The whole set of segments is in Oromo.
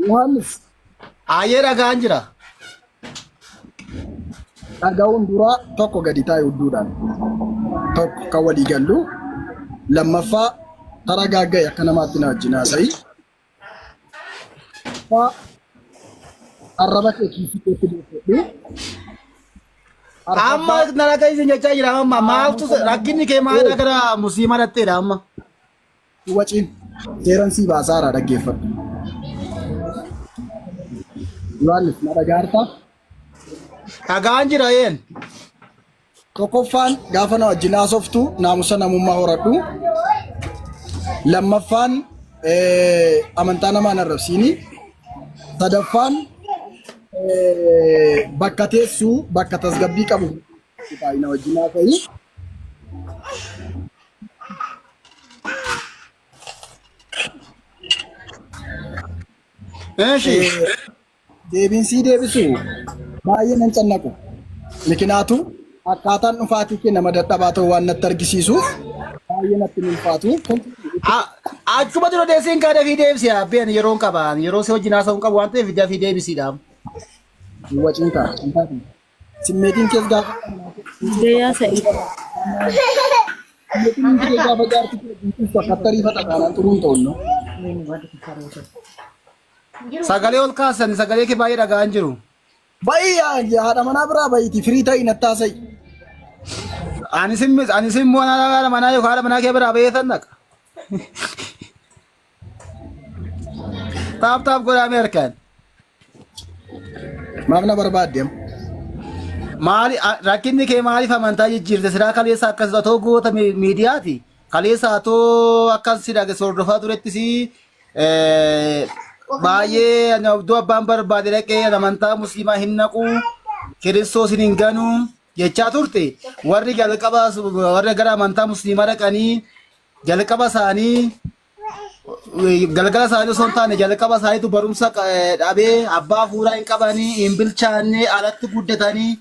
Yohaannis Aayee dhagaan jira. dhagaa'uun dura tokko gadi taa'e hedduudhaan tokko kan walii gallu lammaffaa tara gaagga'e akka namaatti na wajjin haasa'i. Arraba kee kiisiteetti deeffadhu. Amma nana kan isin jechaa jira amma maaltu rakkinni kee maalidha gara musliimaa dhatteedha amma. Waciin seeran sii baasaara dhaggeeffadhu. Yohaannis na dhagaartaa? Dhagaan jira yeen. Tokkoffaan gaafa na wajjin haasoftu naamusa namummaa horadhu. Lammaffaan amantaa namaa hin arrabsiini. Sadaffaan bakka teessuu bakka tasgabbii qabu na wajjin haasa'i. Deebiinsii deebisu baay'ee nan cannaqu. Mikinaatu akkaataan dhufaatii kee nama dadhabaa ta'uu waan natti argisiisuuf baay'ee natti ulfaatu. Achuma dura deessiin kaadha fi deebisi abbeen yeroon qaba yeroo si wajjin haasa'uun qabu waan ta'eef iddaa fi deebisiidha. Waciin ta'a. Simmeetiin kees gaafa Deeyaa sa'i. simmeetiin kee gaafa jaartii kee guutuuf akka riifata kaanaan turuun ta'u. Sagalee ol kaasan sagalee kee baay'ee dhagaan jiru. Baay'ee haadha manaa biraa baay'iti firii ta'ii nattaasa'i. Anis immoo haadha manaa yookaan haadha manaa kee biraa baay'eetan dhaqa. Taap godhamee harkaan. Maaf na barbaaddeem. Maali rakkinni kee maaliif amantaa jijjiirte siraa kaleessa akkas otoo goota miidiyaati kaleessa otoo akkas si dhaggeessu hordofaa turettis baay'ee iddoo abbaan barbaade dhaqee amantaa musliimaa hin naqu kiristoos hin ganu jechaa turte warri warri gara amantaa musliimaa dhaqanii jalqaba isaanii galgala isaanii osoo hin taane jalqaba isaaniitu barumsa dhabee abbaa fuuraa hin qabanii hin bilchaanne alatti guddatanii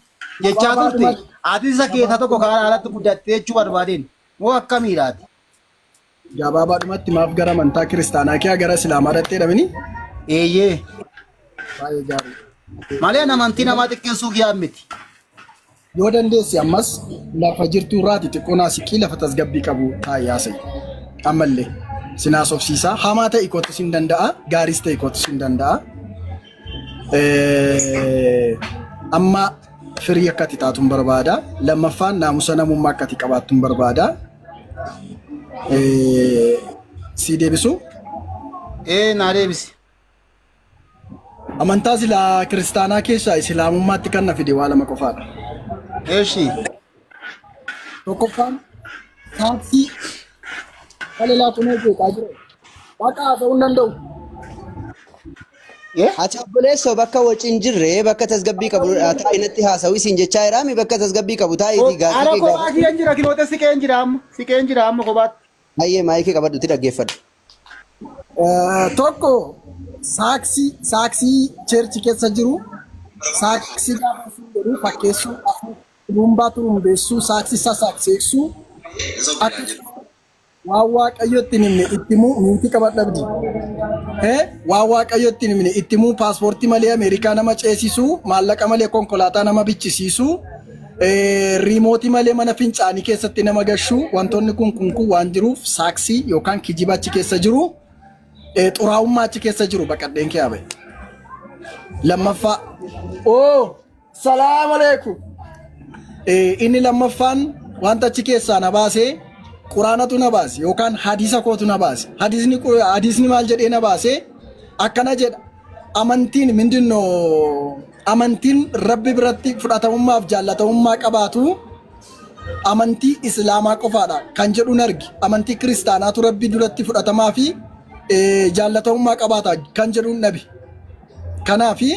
jechaa turte ati isa keessaa tokko karaa alatti guddattee jechuu barbaadeen moo akkamiidhaati? Gabaabaadhumatti maaf gara amantaa kiristaanaa kee gara islaamaa dhattee dhabini? Eeyyee. Baay'ee gaarii. Malee amantii namaa xiqqeessuuf yaa miti. Yoo dandeessi ammas lafa jirtu irraati xiqqoonaa siqii lafa tasgabbii qabu taa'ee haasa'e. Ammallee sinaas obsiisaa hamaa ta'e kottus hin danda'a gaariis ta'e kottus hin danda'a. Amma firii akka ati taatuun barbaada. Lammaffaan naamusa namummaa akka ati qabaattuun barbaada. Si deebisu? Naa deebisi. Amantaa silaa kiristaanaa keessaa islaamummaatti kan na fide waa lama qofaadha. Eeshi. Tokkoffaan taaksii qalelaa kunee jeeqaa jira. Waaqa haasa'uu hin danda'u. Ati obboleessoo bakka wajjin jirre bakka tasgabbii qabu taa'inatti haasa'u isin jechaa jiraami bakka tasgabbii qabu taa'iitii gaaffii. Ana kophaa si'een jira kiloota siqeen jira amma kophaatti. Baay'ee maayikii qabadhutti dhaggeeffadhu. Tokko saaksii cheerchi keessa jiru saaksii gaafa jedhu fakkeessuu rumbaa turumbeessuu saaksii sasaakseessuu waan waaqayyotti himne ittimuu miitii qabadhabdi. Waan waaqayyotti himne ittimuu paaspoortii malee Ameerikaa nama ceesisuu maallaqa malee konkolaataa nama bichisiisuu riimootii malee mana fincaanii keessatti nama gashuu wantoonni kun waan jiruuf saaksii yookaan kijiba achi keessa jiru. Xuraa'ummaa achi keessa jiru baqadheen kee abe. Lammaffaa salaam aleekum. Inni lammaffaan wanta achi keessaa na baasee quraanatu na baase yookaan hadiisa kootu na baase. Hadiisni maal jedhee na baase akkana jedha. Amantiin rabbi biratti fudhatamummaaf jaallatamummaa qabaatu amantii islaamaa qofaadha kan jedhuun argi. Amantii kiristaanaatu rabbi duratti fudhatamaa fi jaallatamummaa qabaata kan jedhuun dhabi. Kanaafi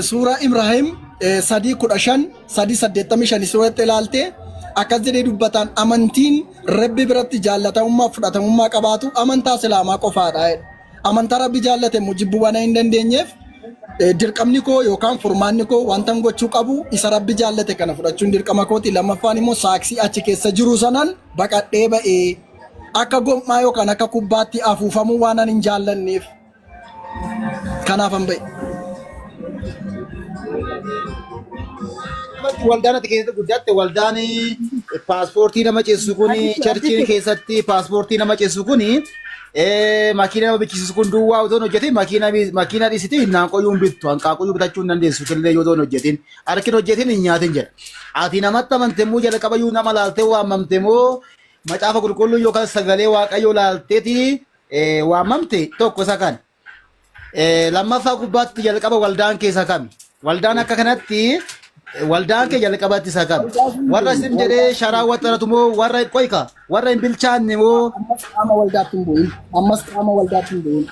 suuraa Ibrahim 3:15 suuratti ilaaltee akkas jedhee dubbataan amantiin rabbi biratti jaallatamummaa fudhatamummaa qabaatu amantaa islaamaa qofaadha. Amantaa rabbi jaallate jibbuu waan hin dandeenyeef dirqamni koo yookaan furmaanni koo wanta gochuu qabu isa rabbi jaallate kana fudhachuun dirqama kooti. Lammaffaan immoo saaksii achi keessa jiru sanan baqadhee ba'ee akka gommaa yookaan akka kubbaatti afuufamuu waan hin jaallanneef Kanaafan bahe. Waldaan ati keessatti guddatte waldaan paaspoortii nama ceessu kun charchiin keessatti paaspoortii nama ceessu kun makiina nama bichisiisu kun duwwaa otoo hojjetin makiina dhiisiti hinnaan qoyyuun bittu hanqaaquyyuu bitachuu hin dandeessu killee yoo otoo hojjetin harkin hojjetin hin nyaatin jedha. Ati namatti amantemmoo jalqabayyuu nama laaltee waamamtemmoo macaafa qulqulluu yookaan sagalee waaqayyoo laalteeti waamamte tokko isa kan. Lammaffaa gubbaatti jalqaba waldaan keessa kami? Waldaan akka kanatti waldaan kee jalqabatti isa kami? Warra isin jedhee sharaa waxxaratu moo warra qoyka warra hin bilchaanne moo qaama waldaatti hin bu'in. Ammas qaama waldaatti hin bu'in.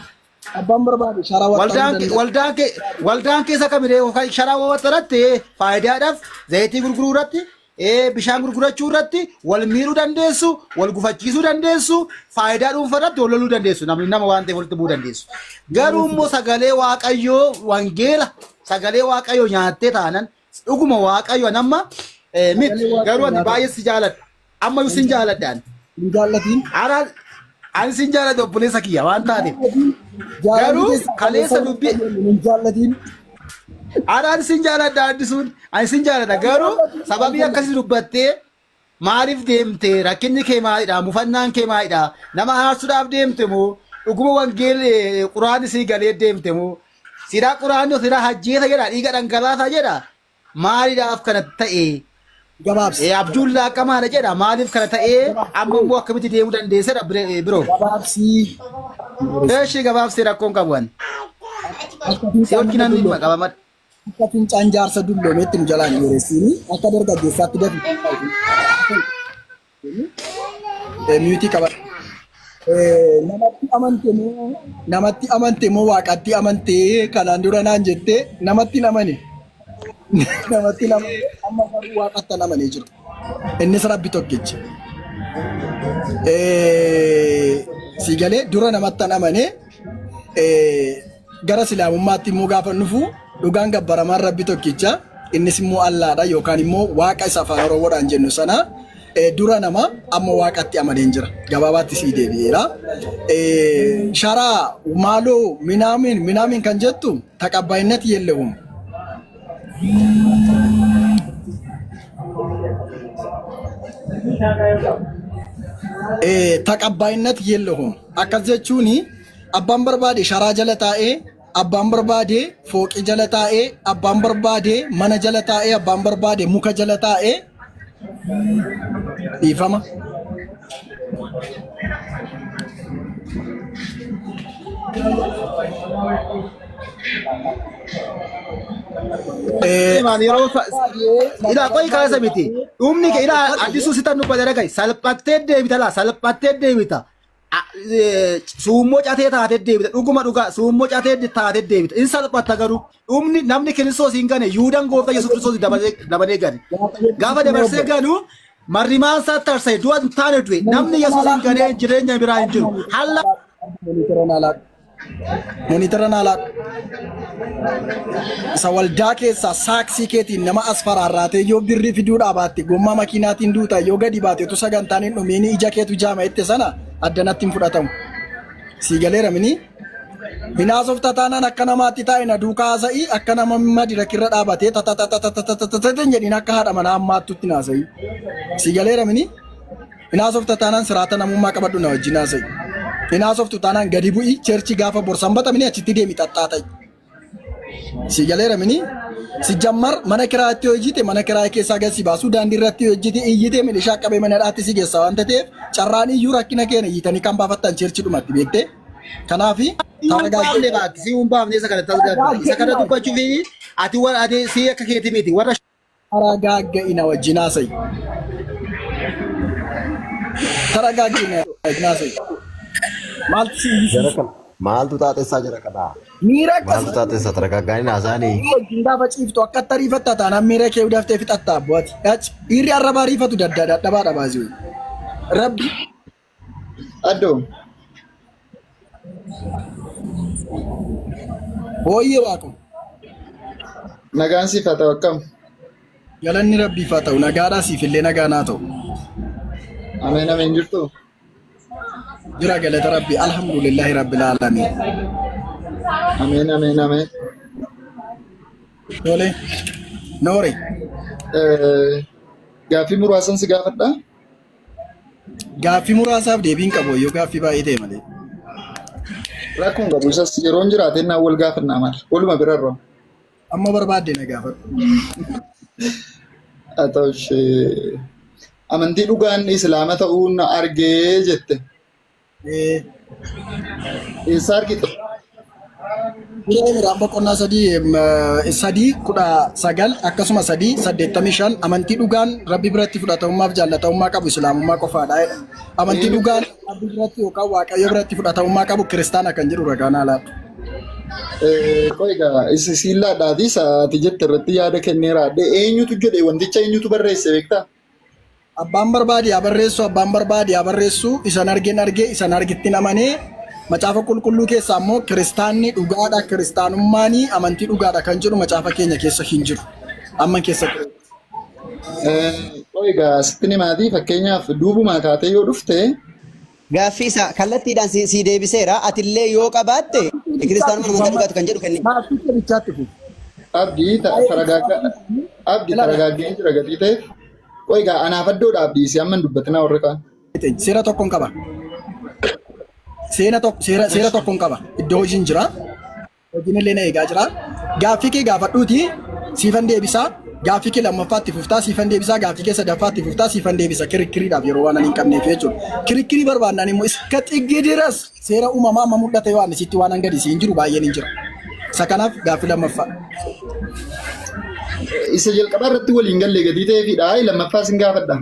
Abbaan barbaade sharaa waldaan keessa kamidhe sharaa waxxaratte faayidaadhaaf zayitii gurguruu irratti bishaan gurgurachuu irratti wal miidhuu dandeessu wal gufachiisuu dandeessu faayidaa dhuunfaa irratti wal loluu dandeessu namni nama waan ta'eef walitti bu'uu dandeessu. Garuu immoo sagalee waaqayyoo wangeela sagalee waaqayyoo nyaattee taanan dhuguma waaqayyo nama miti garuu ani baay'ee si jaaladha amma sin jaaladhaan hin jaallatiin. Ani sin jaaladha obboleessa kiyya waan taateef garuu kaleessa dubbii hin jaallatiin. Ani sin jaaladha addisuun ani sin jaaladha garuu sababii akkasii dubbattee maaliif deemte rakkinni kee maalidha mufannaan kee maalidha nama aarsuudhaaf deemte moo dhuguma wangeelli quraanni sii galee deemte moo sidaa quraanni sidaa hajjeeta jedha dhiiga dhangalaasaa jedha. Maaliidhaaf kana ta'e Gabaabsi. Abjuun laaqamaadha jedha maaliif kana ta'e amma immoo akkamitti deemuu dandeessedha biroo. Gabaabsi. Eeshi gabaabsi rakkoon qabuun. Si hojjinan dhimma qabamadha. Akka fincaan jaarsa dulloomeetti nu jalaan dheeressiini akka dargaggeessaatti dafi. Miyuutii qaba. Namatti amante moo waaqatti amante kanaan dura naan jette namatti namane. Namatti namane amma garuu waaqatti namane jiru. Innis rabbi tokkichi. Si galee dura namatti namane gara islaamummaatti immoo gaafa nufu dhugaan gabbaramaan rabbi tokkicha innis immoo Allaadha yookaan immoo waaqa isa afaan Oromoodhaan jennu sana dura nama amma waaqatti amaneen jira. Gabaabaatti sii deebi'eera. Sharaa maaloo minaamin kan jettu taqabbaayinat yellehum. Taqabbaayinat yellehum. Akkas jechuuni abbaan barbaade sharaa jala taa'ee abbaan barbaade fooqii jala taa'ee abbaan barbaade mana jala taa'ee abbaan barbaade muka jala taa'ee dhiifama. Ila qoy kaasa miti dhumni ke ila addisuu sitan nu badara kai salphattee deebita la salphattee deebita suummoo catee taatee deebita dhuguma dhugaa suummoo catee taatee deebita in salphatta garuu dhumni namni kiristoos hin gane yuudaan gooftaa yesuus kiristoos dabalee gane gaafa dabarsee ganu marrimaan isaa tarsee du'a taane du'e namni yesuus hin gane jireenya biraa hin jiru halla monitoran alaa isa waldaa keessaa saaksii keetiin nama as faraarraatee yoo birri fiduudhaa baatte gommaa makiinaatiin duuta yoo gadi baate tu sagantaan hin dhumiini ija keetu jaama itti sana addanatti hin fudhatamu. Sii galeera mini hinaasoof tataanaan akka namaatti taa'e na duukaa haasa'ii akka nama madira kirra dhaabatee tatatatatatatatatatan jedhin akka haadha manaa ammaattutti naasa'ii. Sii galeera mini hinaasoof tataanaan siraata namummaa qabadhu na wajjin haasa'ii. Hinaasoftu taanaan gadi bu'i cherchi gaafa borsan batamini achitti deemi xaxxaatai. Si galeera mini si jammar mana kiraatti hojjite mana kiraa keessaa gasi baasu daandii irratti hojjite iyyite milishaa qabee mana dhaatti si geessa waan ta'eef carraan iyyuu rakkina keenya iyyitanii kan baafattan cherchi dhumatti beekte. Kanaafi taaragaafne baatti si umbaafne isa kana tasgabba isa kana dubbachuu fi ati warra si akka keeti miti warra taragaaga'ina wajjin haasa'ii. Taragaaga'ina wajjin haasa'ii. Maaltu taatessaa jira kana? Miira akkasii. Maaltu taatessaa taragaaggaanii naasaanii? Gaafa ciiftu akka itti riifatta taanaan miira kee daftee fixatta abbooti. Dhiirri arrabaa riifatu dadhabaa dhabaasii. Rabbi. Addoo. Booyyee waaqo. Nagaan siif haa ta'u akkam? Galanni rabbiif haa ta'u nagaadhaa siif illee nagaa naa ta'u. Ameen ameen jirtu. Jira galata rabbi alhamdulillahi rabbil alamin. Ameen, ameen, ameen. Tole. Noore. Gaaffii muraasan si gaafadha. Gaaffii muraasaaf deebiin qabu yoo gaaffii baay'ee ta'e malee. Rakkoon qabu isas yeroon jiraate naa wal gaafannaa maal? Waluma birarra. Amma barbaadde na gaafadhu. Haa ta'u ishee amantii dhugaan islaama ta'uun argee jette. Eessa argite? Suuraa boqonnaa sadii 19 akkasuma 3:85 amantii dhugaan Rabbi biratti fudhatamummaaf jaallatamummaa qabu islaamummaa qofaadha. Amantii dhugaan Rabbi biratti yookaan Waaqayyo biratti fudhatamummaa qabu kiristaana kan jedhu ragaan alaatu. Egaa sillaadhaati sa'aatii jette irratti yaada kenneera. Eenyutu jedhe wanticha eenyutu barreesse beektaa? Abbaan barbaade haa barreessu, abbaan barbaade haa barreessu, isan argee, isan argittiin amanee macaafa qulqulluu keessaa immoo kiristaanni dhugaadha, kiristaanummaan amantii dhugaadha kan jedhu macaafa keenya keessa hin jiru. Amma keessa egaa sitti himaatii fakkeenyaaf duubumaa kaatee yoo dhufte Gaaffii isaa kallattiidhaan si deebiseera. Atillee yoo qabaatte kiristaanuma amantaa dhugaatu kan jedhu kenni. abdii taragaagee jira gatii ta'eef egaa anaaf addoodha abdii si amma hin dubbatinaa warra kaan. Seera tokkoon qaba. Seera tokkoon qaba. Iddoo hojiin jira. Hojiin illee na eegaa jira. Gaaffii kee gaafadhuuti siifan deebisaa. Gaaffii kee lammaffaatti fuftaa siifan deebisaa. Gaaffii kee sadaffaatti fuftaa siifan deebisa. Kirikiriidhaaf yeroo waan ani hin qabneef jechuudha. Kirikirii barbaadnaan immoo iska xiggi diras seera uumamaa amma mul'ata yoo ani sitti waan hangadi siin jiru baay'een hin jira. Isa kanaaf gaaffii lammaffaa. Isa jalqabaa irratti waliin gallee gatii ta'eefidha. Lammaffaa sin gaafadha.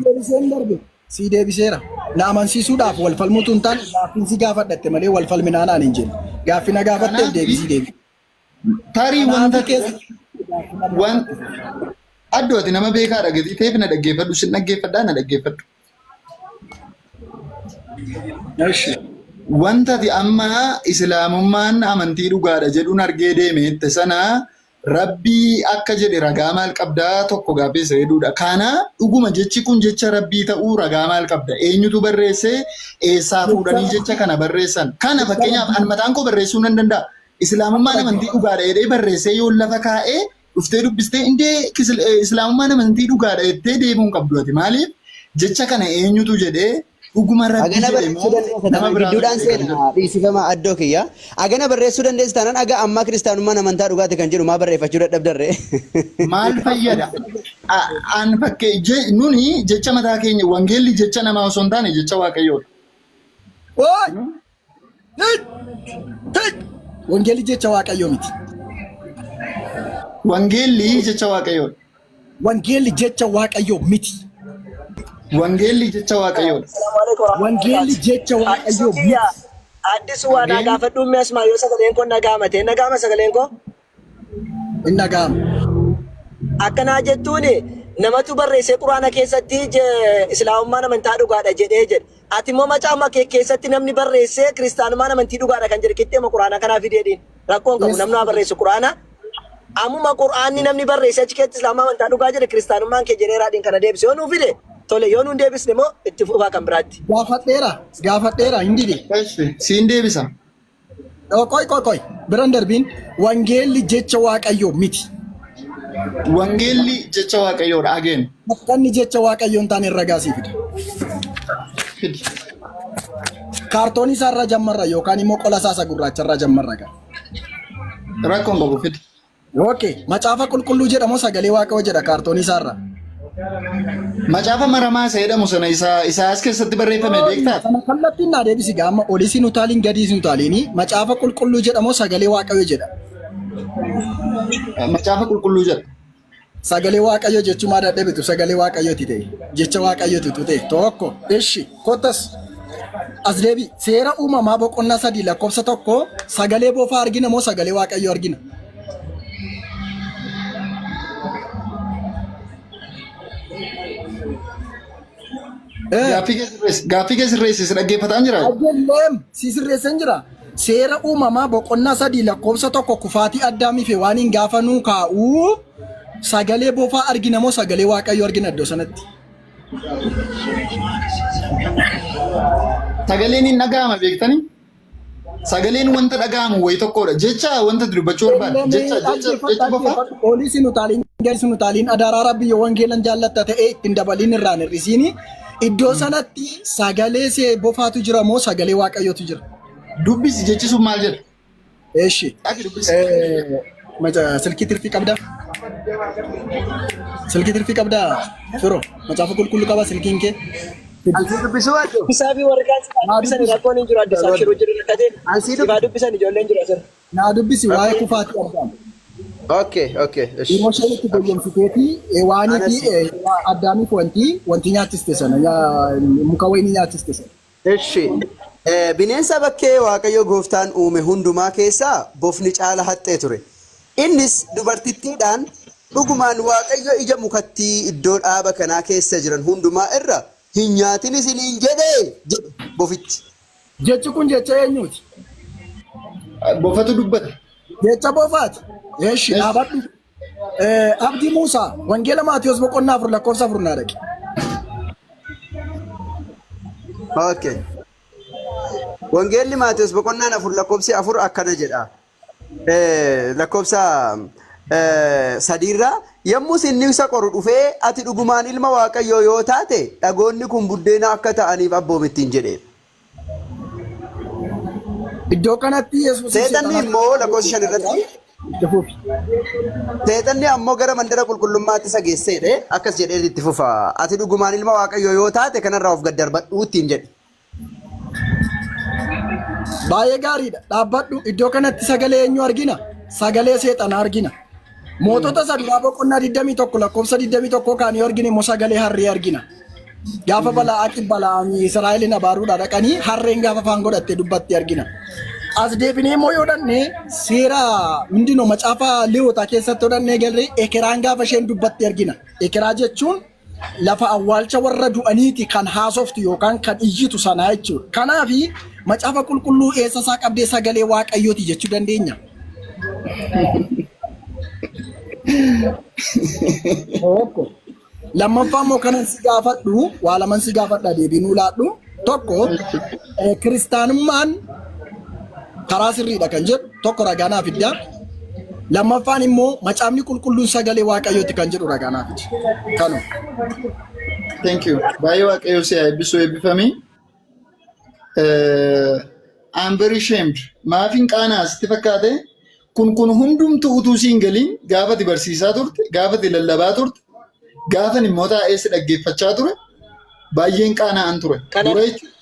Si deebiseera. Na amansiisuudhaaf wal falmuutu hin taane gaaffii si gaafadhatte malee wal falminaanaan hin jennu. Gaaffii na gaafatteef deebisii deebi. Tarii wanta addooti nama beekaadha gatii ta'eef na dhaggeeffadhu sin dhaggeeffadhaa na dhaggeeffadhu. Wanta ati amma islaamummaan amantii dhugaadha jedhuun argee deemette sana Rabbii akka jedhe ragaa maal qabdaa tokko gaafeessa hedduudha. Kana dhuguma jechi kun jecha Rabbii ta'uu ragaa maal qabda? Eenyutu barreessee eessaa fuudhanii jecha kana barreessan? Kana fakkeenyaaf an mataan koo barreessuu nan danda'a. Islaamummaan amantii dhugaadha jedhee barreessee yoo lafa kaa'ee dhuftee dubbistee indee islaamummaan amantii dhugaadha jettee deemuun qabdu ati maaliif jecha kana eenyutu jedhee dhuguma Rabbii jedhe nama gidduudhaan seenaa dhiisifama addoo kiyya. Agana barreessuu dandeessi taanaan aga ammaa kiristaanummaan amantaa dhugaati kan jedhu maa barreeffachuu dadhabdarree. Maal fayyada? An fakkee nuni jecha mataa keenya wangeelli jecha namaa osoo hin taane jecha Waaqayyoodha. Wangeelli jecha Waaqayyoo miti. Wangeelli jecha Waaqayyoodha. Wangeelli jecha Waaqayyoo miti. Wangeelli jecha Waaqayyoodha. Wangeelli jecha Waaqayyoo miti. Addis waan gaafadhu meesmaa yoo sagaleen koo nagaamate nagaama sagaleen koo. Inni nagaama. Akkanaa jettuun namatu barreessee quraana keessatti islaamummaan amantaa dhugaadha jedhee jedhe. Ati immoo macaafa kee keessatti namni barreessee kiristaanummaan amantii dhugaadha kan jedhe kitteema quraana kanaa fideedhiin rakkoon qabu namni barreessu quraana. Ammuma quraanni namni barreessee achi keessatti islaamummaa amantaa dhugaa jedhe kiristaanummaan kee jedheeraadhiin kana deebise yoo nuu fide. Tole yoo nuun deebisne immoo itti fufaa kan biraatti. Gaafadheera hin dide. Siin deebisa. Qoy biran darbiin wangeelli jecha Waaqayyoo miti. Wangeelli jecha Waaqayyoodha ageen. Akkanni jecha Waaqayyoo hin taane ragaa sii fida. Kaartoonii isaarraa jammarra yookaan immoo qola isaa gurraacharraa jammarra gaa. Rakkoon qabu fidi. Okay, macaafa qulqulluu jedhamu sagalee Waaqayyoo jedha kaartoonii isaarraa. Macaafa maramaa isa jedhamu sana isa as keessatti barreeffame beektaa? Sana kallattiin naa deebisi gaama olisiin utaaliin gadiisiin utaaliini macaafa qulqulluu jedhamu sagalee Waaqayyoo jedha. Macaafa qulqulluu jedha. Sagalee Waaqayyoo jechuun maal dadhabitu sagalee Waaqayyooti ta'e jecha Waaqayyooti ta'e tokko ishi kottas as deebi seera uumamaa boqonnaa 3 lakkoofsa 1 sagalee boofaa argina moo sagalee Waaqayyoo argina? Gaaffii kee sirreessis dhaggeeffataan jira? Ajjalleem si sirreessan jira. Seera uumamaa boqonnaa 3 lakkoofsa 1 kufaatii addaamii fi waan hin gaafanuu kaa'uu sagalee boofaa argina moo sagalee Waaqayyoo argina iddoo sanatti? Sagaleen hin dhaga'ama beektanii? Sagaleen wanta dhaga'amu wayi tokkodha. Jecha wanta dubbachuu barbaada. Jecha bofa. Poolisiin utaaliin garsiin utaaliin adaaraa rabbi yoo wangeelan jaallatta ta'e ittiin dabaliin irraan hir'isiini. Iddoo sanatti sagalee see bofaatu jira moo sagalee waaqayyootu jira? Dubbisi jechi sun maal jedha? Eeshi. Silkii tirfii qabdaa? Silkii tirfii qabdaa? Firoo macaafa qulqulluu qaba silkiin kee? Dubbisuu waajjo. Bisaabii warri kaan dubbisan rakkoon hin jiru adda isaa shiruu jiru rakkate. Sibaa dubbisan ijoolleen jiru asirra. Naa dubbisi waa'ee kufaatii argamu. Okay. Yeroo isheen itti goyyomsiteeti waanii fi addaamiif wanti nyaachiste sana muka wayinii nyaachiste sana. Eshi. Bineensa bakkee Waaqayyo gooftaan uume hundumaa keessaa bofni caala haxxee ture. Innis dubartittiidhaan dhugumaan Waaqayyo ija mukattii iddoo dhaaba kanaa keessa jiran hundumaa irra hin nyaatin isiniin jedhee bofichi. Jechi kun jecha eenyuuti? Bofatu dubbata. Jecha bofaati. Eeshi dhaabadhu. Abdii Muusaa wangeela Maatiyos boqonnaa 4 lakkoofsa 4 naa dhaqe. Okay. Wangeelli Maatiyos boqonnaan 4 lakkoofsi 4 akkana jedha. Lakkoofsa sadiirraa yommuu inni isa qoru dhufee ati dhugumaan ilma Waaqayyoo yoo taate dhagoonni kun buddeena akka ta'aniif abboomittiin jedhee. Iddoo kanatti Yesuus Seexanni immoo lakkoofsa 5 irratti Seexanni ammoo gara mandara qulqullummaatti isa geesseedhe akkas jedhee itti fufa. Ati dhugumaan ilma Waaqayyoo yoo taate kanarraa of gad darbadhu ittiin jedhe. Baay'ee gaariidha. Dhaabbadhu iddoo kanatti sagalee eenyu argina? Sagalee seexanaa argina. Mootota saduraa boqonnaa 21 lakkoofsa 21 kaan yoo argine immoo sagalee harree argina. Gaafa Balaaqi Balaamii Israa'elin abaaruudhaa dhaqanii harreen gaafa afaan godhattee dubbatti argina. As deebinee immoo yoo dhanne seera hundinoo macaafa Lewwotaa keessatti yoo dhanne galree ekeraan gaafa isheen dubbatti argina. Ekeraa jechuun lafa awwaalcha warra du'aniiti kan haasoftu yookaan kan iyyitu sanaa jechuudha. Kanaaf macaafa qulqulluu eessa isaa qabdee sagalee waaqayyooti jechuu dandeenya. Lammaffaa immoo kanan si gaafadhu waa laman si gaafadha deebiinuu laadhu. Tokko kiristaanummaan karaa sirriidha kan jedhu tokko ragaa naaf fiddaa. Lammaffaan immoo macaafni qulqulluun sagalee waaqayyooti kan jedhu ragaa naaf fidi. Kanu. Thank you. Baay'ee Waaqayyoo si eebbisuu eebbifamii. I'm very ashamed. Maafin qaanaa sitti fakkaate kun hundumtuu utuu siin galiin gaafa ati barsiisaa turte, gaafa ati lallabaa turte, gaafa immoo taa'ee si dhaggeeffachaa ture, baay'een qaana'an ture. Dura jechuudha.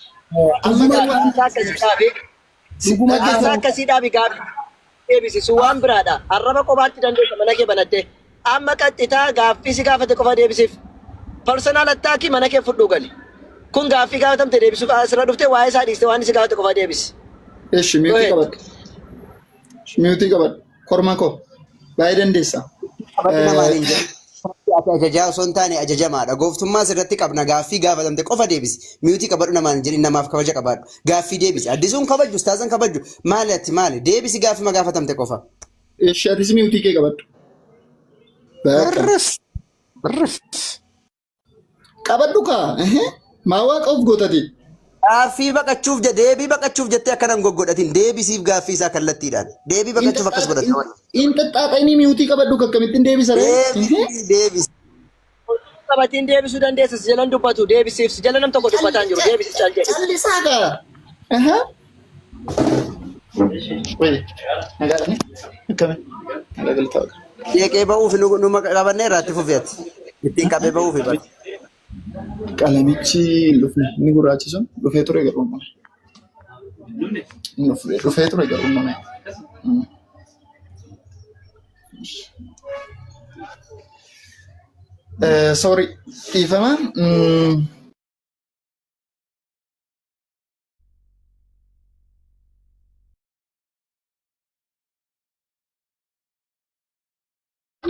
Akkasii dhaabi gaafa deebisisu waan biraadha. Arraba kophaatti dandeessa mana kee banattee. Amma qaxxitaa gaaffii si gaafate qofa deebisiif. Personal attackii mana kee fudhuu gali. Kun gaaffii gaafatamte deebisuuf asirra dhuftee waa'ee isaa dhiiste waan si gaafate qofa deebisi. Eeshi miyuutii qabadhu. Miyuutii qabadhu. Korma koo. Baay'ee dandeessa. Ajajaa osoo hin taane ajajamaadha. Gooftummaa asirratti qabna gaaffii gaafatamte qofa deebisi. Miyuutii qabadhu namaan jedhin namaaf kabaja qabaadhu. Gaaffii deebisi. Addisuun kabaju, ustaazan kabaju. Maali ati maali? Deebisi gaaffii gaafatamte qofa. Eeshi atis miyuutii kee qabadhu. Qabadhu kaa. Maa waaqa of gootate. Gaaffii baqachuuf deebii baqachuuf jettee akkanan goggodhatin deebisiif gaaffii isaa kallattiidhaan. Deebii baqachuuf akkas godhata. Inxaxaaxanii miyuutii qabadhu akkamittiin deebisa ree? Deebisi. Qabatiin deebisuu dandeessa si jalan dubbatu deebisiif si jala nam tokko dubbataan jiru deebisiif caal jedhe. Callisaa kaa. Nagaadhani. Akkami. Nagaa galtaa waqa. Deeqee ba'uuf numa qabannee irraatti fufeeti. Ittiin qabee ba'uuf ibati. Qalamichi dhufne inni gurraachi sun dhufee ture garuu uumame. Dhufee ture garuu uumame. Sorry, dhiifama.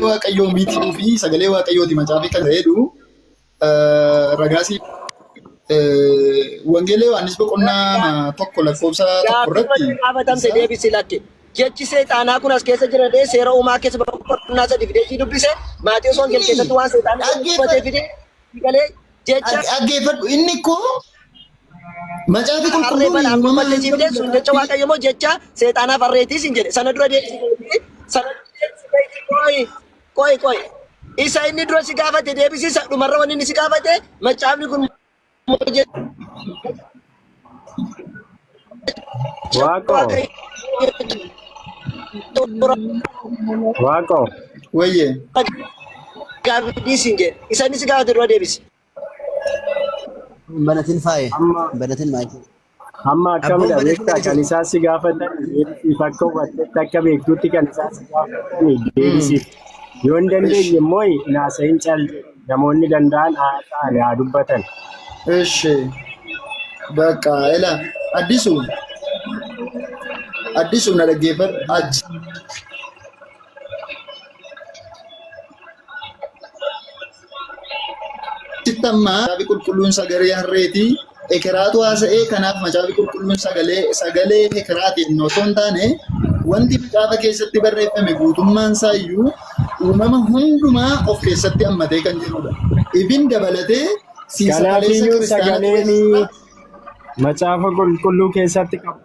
Waaqayyoo miitii fi sagalee waaqayyooti macaafi kan jedhu ragaasii wangeela Yohaannis boqonnaa tokko lakkoofsa tokko irratti gaafatamte deebisi lakke jechi seexaanaa kun as keessa jira dee seera uumaa keessa boqonnaa sadi fidee dubbise Maatiyos wangeela keessatti waan seexaanaa dubbatee fidee galee jecha dhaggeeffadhu inni koo Macaafi Harree qulqulluun bal'aan uumamaan gurmatte siif deessu jecha waaqayyo moo jecha seexaanaaf harreetii siin jedhe sana dura deebisi sana dura deebisi koyi isa inni dura si gaafate deebisi isa dhumarra wanni inni si gaafate macaafni kun Waaqoo Waaqoo wayye. gaafii siin jedhe isa inni si gaafate dura deebisi. Banatin faaye. amma Banatin maayikii. amma akkamidha beektaa kan isaa si gaafatan deebisiif akka hubattetti akka beektuutti kan isaa si gaafatan deebisiif yoo hin dandeenye immoo naasa'iin callee namoonni danda'an haa ta'an haa dubbatan. እሺ በቃ ኤላ አዲሱ ነለጌፈር አጅ ሲተማ ጫቢ ቁልቁሉን ሰገሬ ያሬቲ ኤከራቱ አሰኤ ከናፍ መጫቢ ቁልቁሉን ሰገሌ ኤከራቲ ኖቶን ታኔ ወንቲ ጫፈ ኬሰቲ በሬፈሜ ጉቱማን ሳዩ ኡመመ ሁንዱማ ኦፍ ኬሰቲ አመቴ ከን ጅሩዳ ኢብን ደበለቴ Kanaafiyyuu sagaleen macaafa qulqulluu keessatti qabu.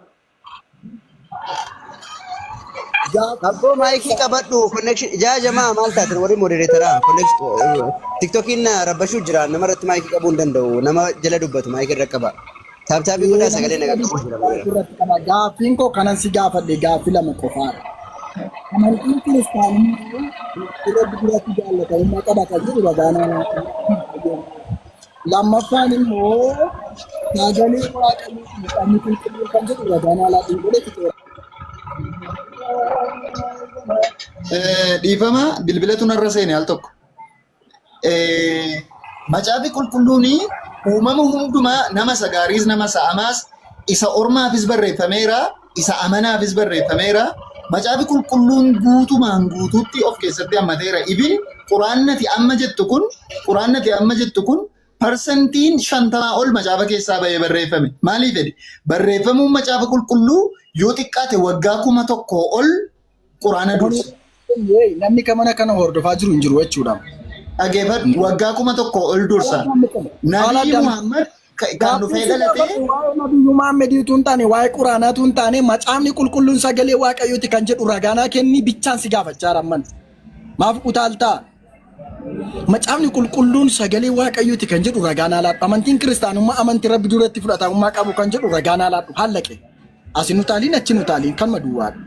Abbo maayikii qabadhu connection ijaa jamaa maal taatin warri modereetara connection tiktokiin rabbashuu jira nama irratti maayikii qabuu hin danda'u nama jala dubbatu maayikii irra qaba. Taaptaabii godhaa sagalee nagaa qabu jira. Gaaffiin koo kanan si gaafadhe gaaffii lama qofaadha. Amantiin kiristaanummaa irratti duratti jaallatamummaa qaba kan jedhu ragaanaa. Lammaffaan immoo sagalee waaqayyoo midhaanii qulqulluu kan jedhu ragaanaa laatiin godhe fixeera. dhiifama bilbilatu narra seene al tokko. Macaafi qulqulluun uumama hundumaa nama sagaariis nama sa'amaas isa ormaafis barreeffameera isa amanaafis barreeffameera. Macaafi qulqulluun guutumaan guutuutti of keessatti hammateera. Ibin quraannati amma jettu kun parsantiin 50 ol macaafa keessaa bahee barreeffame. Maaliif jedhe barreeffamuun macaafa qulqulluu yoo xiqqaate waggaa 1000 ol quraana dursa. Namni kamana kana hordofaa jiru hin jiru jechuudha. Dhageeffadhu waggaa 1000 ol dursa. Nabii Muhammad kan dhufee dhalate. Nabii Muhammad utuu hin taane waa'ee quraanaa utuu hin taane macaafni qulqulluun sagalee waaqayyooti kan jedhu ragaanaa kenni bichaan si gaafachaa ramman. Maaf utaaltaa? Macaafni qulqulluun sagalee waaqayyooti kan jedhu ragaanaa laadhu. Amantiin kiristaanummaa amantii rabbi duratti fudhatamummaa qabu kan jedhu ragaanaa laadhu. Hallaqe. Asin utaaliin achin utaaliin kan maduwaadha.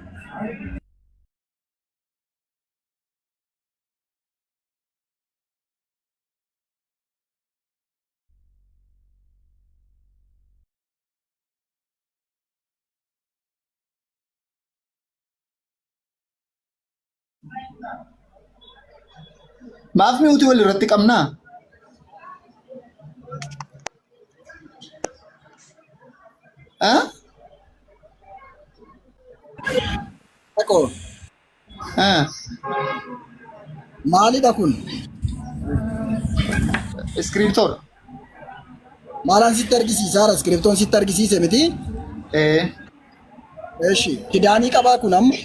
Maaf mi'uuti wal irratti qabnaa? Dhaqoo. Maalidha kun? Iskiriiptoodha. Maalaan sitti argisiisaara? Iskiriiptoon sitti argisiise miti? Eeshi. Kidaanii qabaa kun amma?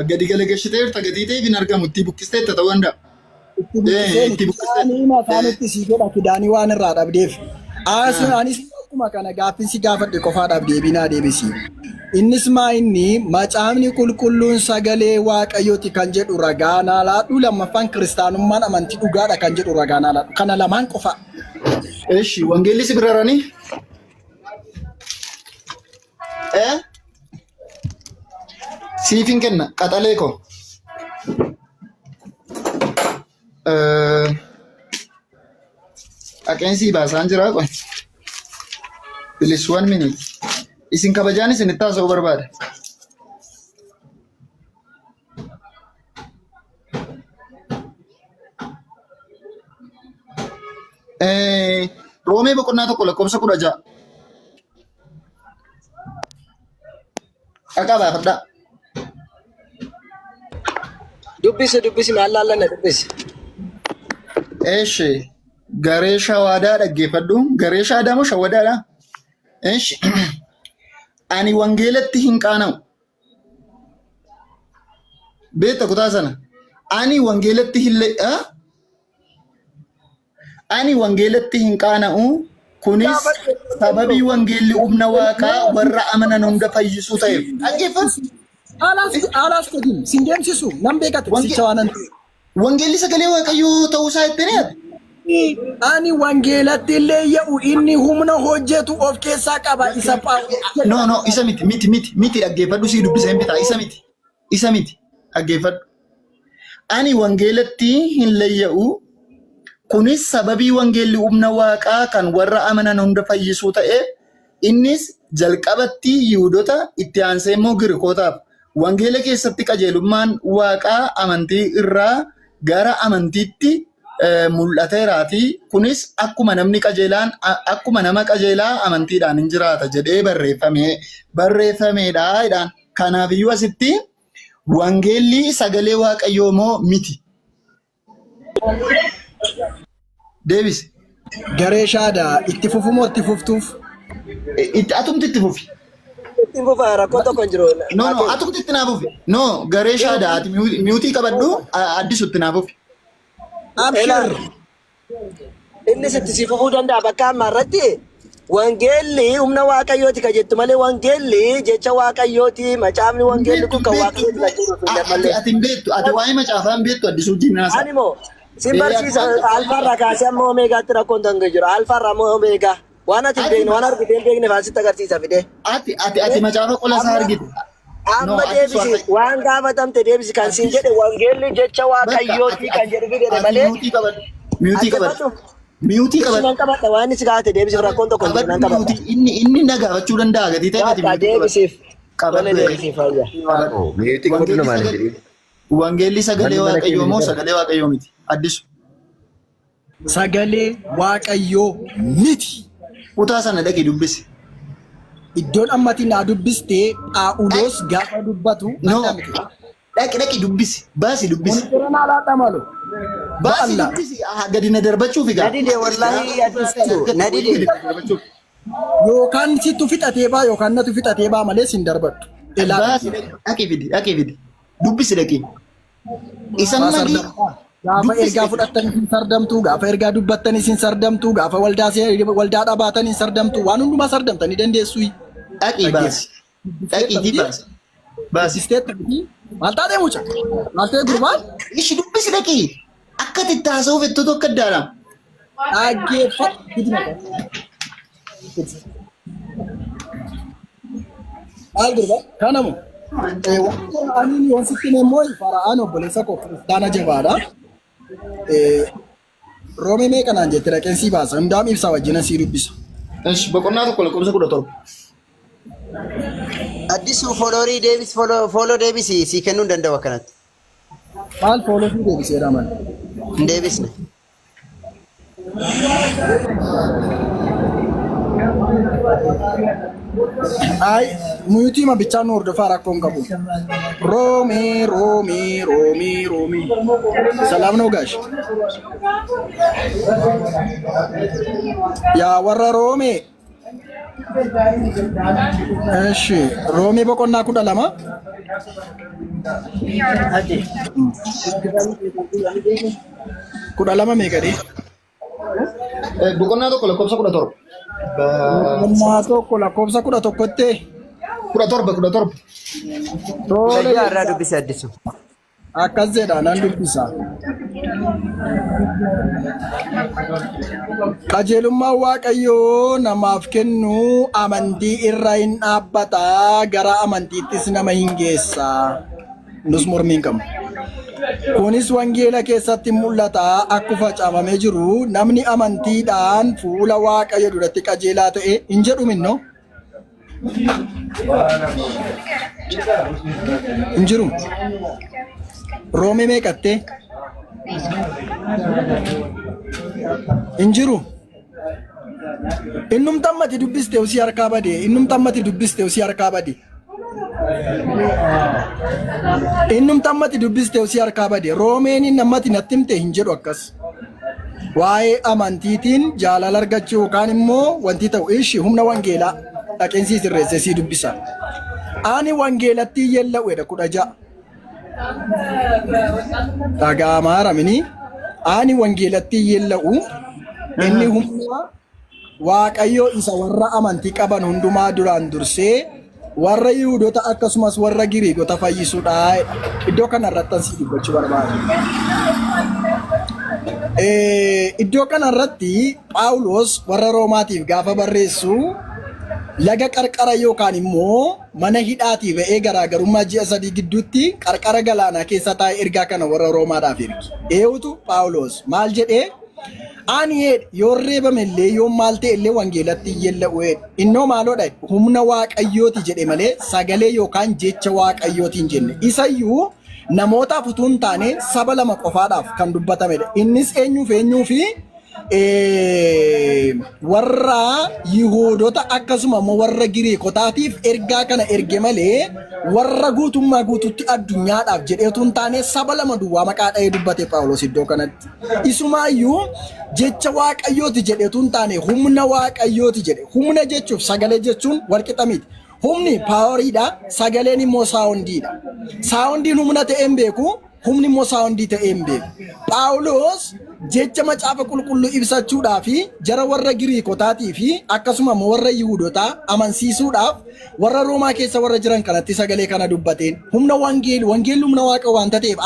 Gadi galagalchiteerta gatii ta'eef hin argamu itti bukkisteetta ta'uu danda'a. Itti bukkisee si godha kidaanii waan irraa dhabdeef. Anis akkuma kana gaaffin si gaafadhe qofaadhaaf deebinaa deebisi. Innis inni macaafni qulqulluun sagalee waaqayyooti kan jedhu ragaanaa laadhu lammaffaan kiristaanummaan amantii dhugaadha kan jedhu ragaanaa laadhu kana lamaan qofa. Eeshi wangeelli si biraranii? Siifin kenna qaxalee koo. Qaqeensi baasaan jira qoy. Bilis 1 minute. Isin kabajaan isin itti haasa'uu barbaada. Roomee boqonnaa tokko lakkoofsa 16. Qaqaa baafadhaa. Dubbisi maalaallanna dubbisi. Eeshi garee shawaadaa dhaggeeffadhu. Garee shawaadaa moo shawadaadha? Eeshi ani wangeelatti hin qaana'u. Beekta kutaa sana. Ani wangeelatti hin qaana'u Kunis sababii wangeelli humna waaqaa warra amanan hunda fayyisuu ta'eef. Dhaggeeffatu. Alas kodin sindeemsisu nan beekate sicha waanan Wangeelli sagalee waaqayyoo ta'uusaa itti ni yaada. ani wangeelatti illee ya'u inni humna hojjetu of keessaa qaba isa No, isa miti dhaggeeffadhu sii dubbiseen bitaa isa miti dhaggeeffadhu. Ani wangeelatti hin leeyya'u kunis sababii wangeelli humna waaqaa kan warra amanan hunda fayyisuu ta'e innis jalqabatti Yihuudota itti aansee immoo Girikootaaf wangeela keessatti qajeelummaan waaqaa amantii irraa gara amantiitti mul'ateeraati. Kunis akkuma nama qajeelaa amantiidhaan hin jiraata jedhee barreeffameedha jedhaan. Kanaafiyyuu asitti wangeelli sagalee waaqayyoo moo miti? Deebis. garee shaada itti fufumoo itti fuftuuf Atumti itti fufi. Ittiin fufaa rakkoo tokko hin jiru. No, atumti itti naa fufi. No, garee shaada ati miutii qabadhu addisu itti naa fufi. abshir Innis itti si fufuu danda'a bakka ammaa irratti. Wangeelli humna waaqayyooti ka jettu malee wangeelli jecha waaqayyooti macaafni wangeelli kun kan waaqayyooti ka jedhu Ati hin beektu. Ati waa'ee macaafaa hin beektu addisuu jinnaasa. ani moo sin barsiisa alfaarraa kaasee amma omeegaatti rakkoon danga jiru alfaarraa amma omeegaa waan ati hin beekne waan argite hin beekne faasitti agarsiisa fide. Ati macaafa qola isaa argite. Amma deebisi waan gaafatamte deebisi kan siin jedhe wangeelli jecha waaqayyooti kan jedhu fide malee. Miutii qabadhu. Nan qabadha waan inni si gaafate deebisiif rakkoon tokko hin jiru nan qabadha. Inni na gaafachuu danda'a gatii ta'e ati Deebisiif. qabadhu. Deebisiif fayyaa. Miutii qabadhu namaan hin jedhin. Wangeelli sagalee waaqayyoo moo sagalee waaqayyoo miti? Addisu. sagalee waaqayyoo miti Kutaa sana dhaqi dubbisi. iddoon ammati naa dubbistee Phaawulos gaafa dubbatu No. Dhaqi dubbisi. Baasi dubbisi. Monitooraan alaadha malo Baasi Ba'alla. dubbisi. Gadi na darbachuuf egaa. Nadide wallahi addisu nadide. yookaan sittu fixatee baa yookaan natu fixatee baa malee sin darbadhu Baasi dhaqi fidi. Dubbisi dhaqi. Isan magi. gaafa ergaa fudhattanii sin sardamtu gaafa ergaa dubbattanii sin sardamtu gaafa waldaa dhabaatanii sardamtu waan hundumaa sardamtanii dandeessu Dhaqi baasi. Dhaqiitii baasi. Baasi. isteetti maal taatee muca maal ta'e gurbaan Ishi dubbisi dhaqi. Akka itti haasa'uuf itti tokko addaadha. dhaggeeffadhu maal gurbaan kanamu ani wansitti immoo fara'aan obboleessa koo kiristaana jabaadha. Roomee meeqanaan jette dhaqeensii baasa hundaam ibsaa wajjin asii dubbisa. Ishi boqonnaa tokko lakkoofsa 17. Addisuu fooloo deebisi sii kennuu hin danda'u akkanatti. Maal foolosii deebiseedha maal? Hin deebisne. Ay, muyutii ma bichaan nu hordofaa rakkoon qabu. Roomee. Salaam noo gaash. Yaa warra Roomee. Eshi, Roomee boqonnaa 12. Kudha lama meeqadhi? Boqonnaa tokko lakkoofsa 17. Boqonnaa tokko lakkoofsa 11tti. 17. Fayyaa irraa dubbisi addisu. Akkas jedha nan dubbisa. Qajeelummaan Waaqayyoo namaaf kennu amantii irra hin dhaabbata gara amantiittis nama hin geessa. Nus mormiin qabna. Kunis wangeela keessatti mul'ata akka facaafamee jiru namni amantiidhaan fuula Waaqayyo duratti qajeelaa ta'e hin jedhu minno. Hin jiru. Roomee meeqatte? Hin jiru. Innumtammati dubbiste usii harkaa bade. Innumtammati dubbiste usii harkaa bade. Innumtammati dubbiste usii harkaa bade. Roomeen namatti natti himte hin jedhu akkas. Waa'ee amantiitiin jaalala argachuu yookaan immoo wanti ta'u ishi humna wangeelaa dhaqeensi sirreessee sii dubbisa. Ani wangeelatti yella'uudha 16. Dhagaa maaramini ani wangeelatti yella'u inni humna Waaqayyo isa warra amantii qaban hundumaa duraan dursee warra Yihuudoota akkasumas warra Giriikota fayyisuudha. Iddoo kanarratti asii dubbachuu barbaada. Iddoo kanarratti Phaawulos warra Roomaatiif gaafa barreessu laga qarqara yookaan immoo mana hidhaatii ba'ee garaagarummaa ji'a 3 gidduutti qarqara galaanaa keessa taa'ee ergaa kana warra Roomaadhaaf erge. Eewutu Phaawulos maal jedhee? Ani yoo reebame illee yoo maal ta'e illee wangeelatti yella'u innoo maaloodha humna waaqayyooti jedhe malee sagalee yookaan jecha waaqayyootiin jenne. Isayyuu namootaaf utuu hin taane saba lama qofaadhaaf kan dubbatamedha. Innis eenyuufi warra Yihuudoota akkasuma immoo warra Giriikotaatiif ergaa kana erge malee warra guutummaa guututti addunyaadhaaf jedhee utuu hin taane saba lama duwwaa maqaa dha'ee dubbate Phaawulos iddoo kanatti. Isumaayyuu jecha waaqayyooti jedhe utuu hin taane humna waaqayyooti jedhe. Humna jechuuf sagalee jechuun walqixa miti. Humni paawariidha, sagaleen immoo saawundiidha. Saawundiin humna ta'ee hin beeku, humni immoo saawundii ta'ee hin beeku. Phaawulos jecha macaafa qulqulluu ibsachuudhaaf jara warra Giriikotaatii fi akkasuma warra Yihuudootaa amansiisuudhaaf warra Roomaa keessa warra jiran kanatti sagalee kana dubbateen humna wangeelli humna waaqa waanta ta'eef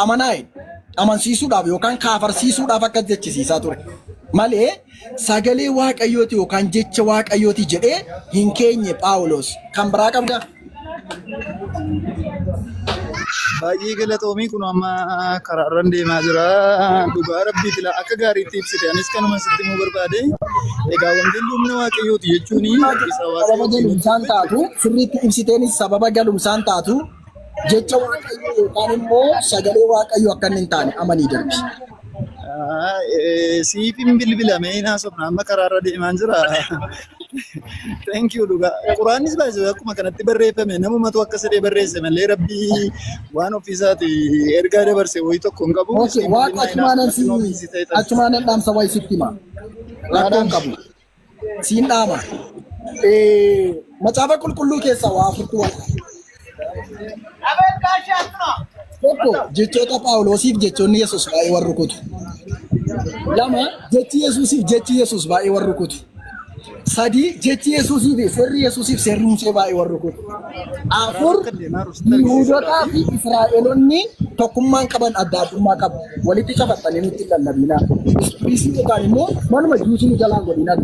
amansiisuudhaaf yookaan kaafarsiisuudhaaf akkas jechisiisaa ture. Malee sagalee waaqayyooti yookaan jecha waaqayyooti jedhee hin keenye Phaawulos. Kan biraa qabda? Baay'ee galatoomii kun amma karaarran deemaa jira. Dhugaa rabbiiti laa akka gaariitti ibsite. Anis kanuma sitti himuu barbaade. Egaa wangeelli humna waaqayyooti jechuun sababa galumsaan taatu sirriitti ibsiteenis sababa galumsaan taatu jecha waaqayyoo yookaan immoo sagalee waaqayyoo akka hin taane amanii darbi. Siif hin bilbilamee naasofna amma karaarra deemaa jira. Thank you dhugaa. Quraanis baay'ee akkuma kanatti barreeffame namumatu akka sadee barreesse malee rabbii waan ofiisaati ergaa dabarse wayii tokko hin qabu. Waaqa achumaanan dhaamsa wayii sitti hima. Rakkoon qabu. Siin dhaama. Macaafa qulqulluu keessaa waa afurtu wal. Tokko jechoota Phaawulosiif jechoonni Yesuus baay'ee warra rukutu. Lama jechi Yesuusiif jechi Yesuus baay'ee warra rukutu. Sadi jechi Yesuusiif seerri Yesuusiif seerri Musee baay'ee warra rukutu. Afur Yihuudootaa fi Israa'eloonni tokkummaan qaban adda addummaa qabu. Walitti qabatanii nutti lallabinaa. Ispiriisii yookaan immoo manuma juusii jalaan godhinaa.